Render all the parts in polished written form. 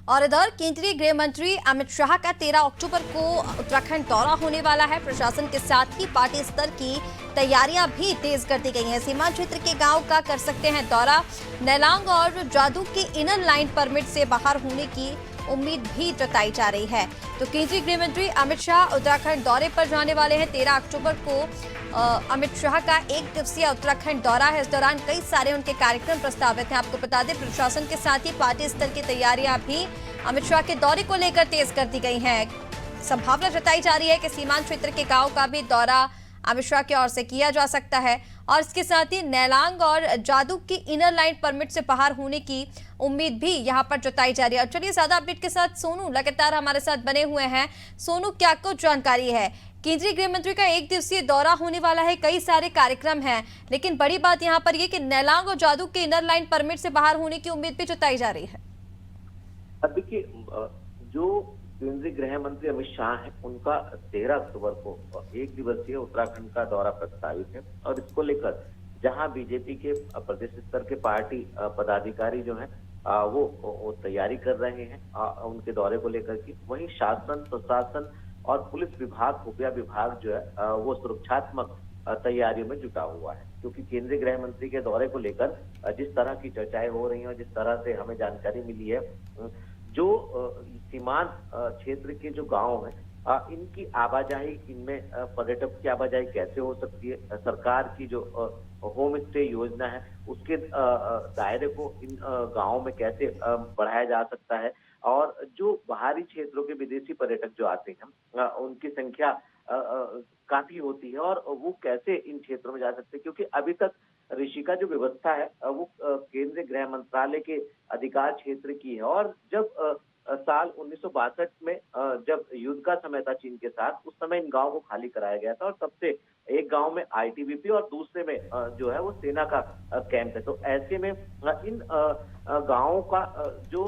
और इधर केंद्रीय गृह मंत्री अमित शाह का 13 अक्टूबर को उत्तराखंड दौरा होने वाला है। प्रशासन के साथ ही पार्टी स्तर की तैयारियां भी तेज कर दी गई हैं। सीमांत क्षेत्र के गांव का कर सकते हैं दौरा। नेलांग और जादू की इनर लाइन परमिट से बाहर होने की उम्मीद भी जताई जा रही है। तो केंद्रीय गृह मंत्री अमित शाह उत्तराखंड दौरे पर जाने वाले हैं। 13 अक्टूबर को अमित शाह का 1 दिवसीय उत्तराखंड दौरा है। इस दौरान कई सारे उनके कार्यक्रम प्रस्तावित हैं। आपको बता दें, प्रशासन के साथ ही पार्टी स्तर की तैयारियां भी अमित शाह के दौरे को लेकर तेज कर दी गई हैं। संभावना जताई जा रही है कि सीमांत क्षेत्र के गांव का भी दौरा अमित शाह की ओर से किया जा सकता है और इसके साथ ही नेलांग और जादू की इनर लाइन परमिट से बाहर होने की उम्मीद भी यहां पर जताई जा रही है। और चलिए ज्यादा अपडेट के साथ सोनू लगातार हमारे साथ बने हुए हैं। सोनू, क्या कुछ जानकारी है? केंद्रीय गृह मंत्री का 1 दिवसीय दौरा होने वाला है, कई सारे कार्यक्रम हैं, लेकिन बड़ी बात यहां पर यह कि नेलांग और जादू के इनर लाइन परमिट से बाहर होने की उम्मीद भी जताई जा रही है। देखिए, जो केंद्रीय गृह मंत्री अमित शाह है, उनका 13 अक्टूबर को 1 दिवसीय उत्तराखंड का दौरा प्रस्तावित है और इसको लेकर जहां बीजेपी के प्रदेश स्तर के पार्टी पदाधिकारी जो हैं वो तैयारी कर रहे हैं उनके दौरे को लेकर की, वहीं शासन, प्रशासन और पुलिस विभाग, खुफिया विभाग जो है वो सुरक्षात्मक तैयारियों में जुटा हुआ है। क्योंकि केंद्रीय गृह मंत्री के दौरे को लेकर जिस तरह की चर्चाएं हो रही हैं और जिस तरह से हमें जानकारी मिली है, जो सीमांत क्षेत्र के जो गांव हैं, इनकी आवाजाही, इनमें पर्यटक की आवाजाही कैसे हो सकती है, सरकार की जो होम स्टे योजना है उसके दायरे को इन गांवों में कैसे बढ़ाया जा सकता है, और जो बाहरी क्षेत्रों के विदेशी पर्यटक जो आते हैं उनकी संख्या काफी होती है और वो कैसे इन क्षेत्रों में जा सकते हैं। क्योंकि अभी तक ऋषि का जो व्यवस्था है वो केंद्रीय गृह मंत्रालय के अधिकार क्षेत्र की है और जब साल 1962 में जब युद्ध का समय था चीन के साथ, उस समय इन गांवों को खाली कराया गया था और तब से एक गांव में आईटीबीपी और दूसरे में जो है वो सेना का कैंप है। तो ऐसे में इन गांवों का जो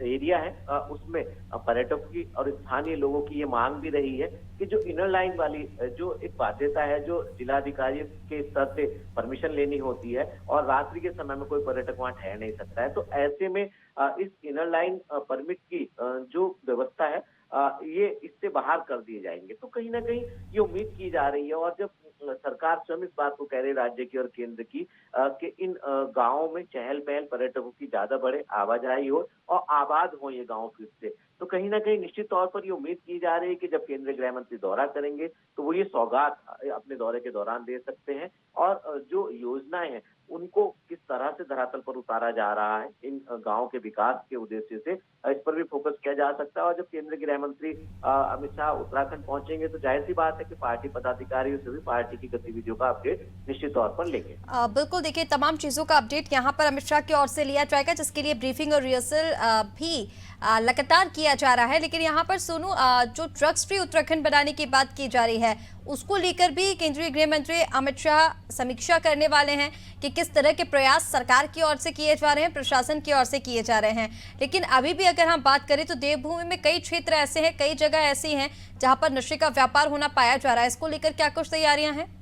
एरिया है उसमें पर्यटकों की और स्थानीय लोगों की ये मांग भी रही है कि जो इनर लाइन वाली जो एक बाध्यता है, जो जिलाधिकारी के स्तर से परमिशन लेनी होती है और रात्रि के समय में कोई पर्यटक वहां ठहर नहीं सकता है, तो ऐसे में इस इनर लाइन परमिट की जो व्यवस्था है ये इससे बाहर कर दिए जाएंगे। तो कहीं ना कहीं ये उम्मीद की जा रही है और जब सरकार स्वयं इस बात को कह रही है, राज्य की और केंद्र की, कि इन गांवों में चहल पहल, पर्यटकों की ज्यादा बढ़े, आवाजाही हो और आबाद हो ये गांव फिर से, तो कहीं ना कहीं निश्चित तौर पर ये उम्मीद की जा रही है कि जब केंद्रीय गृह मंत्री दौरा करेंगे तो वो ये सौगात अपने दौरे के दौरान दे सकते हैं और जो योजनाएं हैं उनको किस तरह से धरातल पर उतारा जा रहा है इन गांवों के विकास के उद्देश्य से, इस पर भी फोकस किया जा सकता है। और जब केंद्रीय गृह मंत्री अमित शाह उत्तराखंड पहुंचेंगे तो जाहिर सी बात है कि पार्टी पदाधिकारियों से भी पार्टी की गतिविधियों का अपडेट निश्चित तौर पर लेंगे। बिल्कुल, देखिए तमाम चीजों का अपडेट यहाँ पर अमित शाह की ओर से लिया जाएगा, जिसके लिए ब्रीफिंग और रिहर्सल भी लगातार किया जा रहा है। लेकिन यहाँ पर सोनू, जो ड्रग्स फ्री उत्तराखंड बनाने की बात की जा रही है, उसको लेकर भी केंद्रीय गृह मंत्री अमित शाह समीक्षा करने वाले हैं कि किस तरह के प्रयास सरकार की ओर से किए जा रहे हैं, प्रशासन की ओर से किए जा रहे हैं। लेकिन अभी भी अगर हम बात करें तो देवभूमि में कई क्षेत्र ऐसे हैं, कई जगह ऐसी हैं जहां पर नशे का व्यापार होना पाया जा रहा है। इसको लेकर क्या कुछ तैयारियां हैं?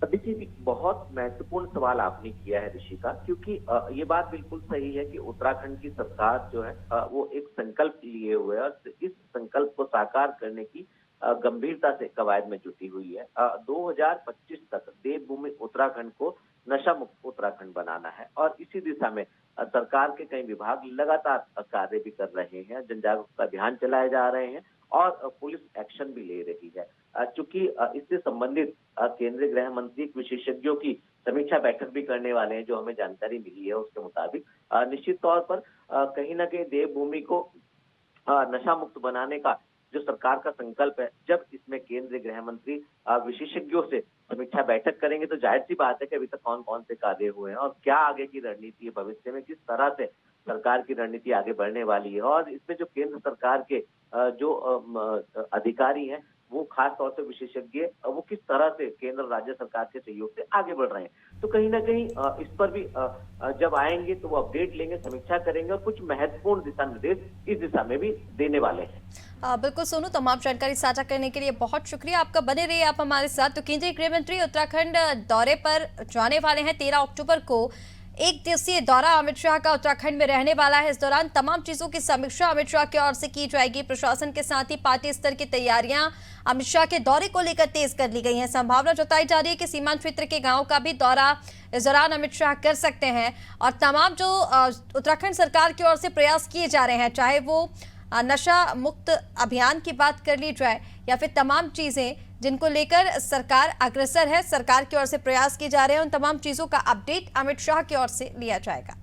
देखिए, बहुत महत्वपूर्ण सवाल आपने किया है ऋषि का, क्योंकि ये बात बिल्कुल सही है कि उत्तराखंड की सरकार जो है वो एक संकल्प लिए हुए है और इस संकल्प को साकार करने की गंभीरता से कवायद में जुटी हुई है। 2025 तक देवभूमि उत्तराखंड को नशा मुक्त उत्तराखंड बनाना है और इसी दिशा में सरकार के कई विभाग लगातार कार्य भी कर रहे हैं, जन जागरूकता अभियान चलाए जा रहे हैं और पुलिस एक्शन भी ले रही है। चूंकि इससे संबंधित केंद्रीय गृह मंत्री विशेषज्ञों की समीक्षा बैठक भी करने वाले हैं, जो हमें जानकारी मिली है उसके मुताबिक निश्चित तौर पर कहीं ना कहीं देवभूमि को नशा मुक्त बनाने का जो सरकार का संकल्प है, जब इसमें केंद्रीय गृह मंत्री विशेषज्ञों से समीक्षा बैठक करेंगे तो जाहिर सी बात है कि अभी तक कौन कौन से कार्य हुए हैं और क्या आगे की रणनीति है, भविष्य में किस तरह से सरकार की रणनीति आगे बढ़ने वाली है और इसमें जो केंद्र सरकार के जो अधिकारी हैं वो खास तौर से विशेषज्ञ वो किस तरह से केंद्र राज्य सरकार के सहयोग से आगे बढ़ रहे हैं। तो कहीं ना कहीं इस पर भी जब आएंगे तो वो अपडेट लेंगे, समीक्षा करेंगे और कुछ महत्वपूर्ण दिशा निर्देश इस दिशा में भी देने वाले हैं। बिल्कुल सोनू, तमाम जानकारी साझा करने के लिए बहुत शुक्रिया आपका। बने रहिए आप हमारे साथ। तो केंद्रीय गृह मंत्री उत्तराखंड दौरे पर जाने वाले हैं 13 अक्टूबर को। एक दिवसीय दौरा अमित शाह का उत्तराखंड में रहने वाला है। इस दौरान तमाम चीजों की समीक्षा अमित शाह की ओर से की जाएगी। प्रशासन के साथ ही पार्टी स्तर की तैयारियां अमित शाह के दौरे को लेकर तेज कर ली गई हैं। संभावना जताई जा रही है कि सीमांत क्षेत्र के गांव का भी दौरा इस दौरान अमित शाह कर सकते हैं और तमाम जो उत्तराखंड सरकार की ओर से प्रयास किए जा रहे हैं, चाहे वो नशा मुक्त अभियान की बात कर ली जाए या फिर तमाम चीजें जिनको लेकर सरकार अग्रसर है, सरकार की ओर से प्रयास किए जा रहे हैं, उन तमाम चीजों का अपडेट अमित शाह की ओर से लिया जाएगा।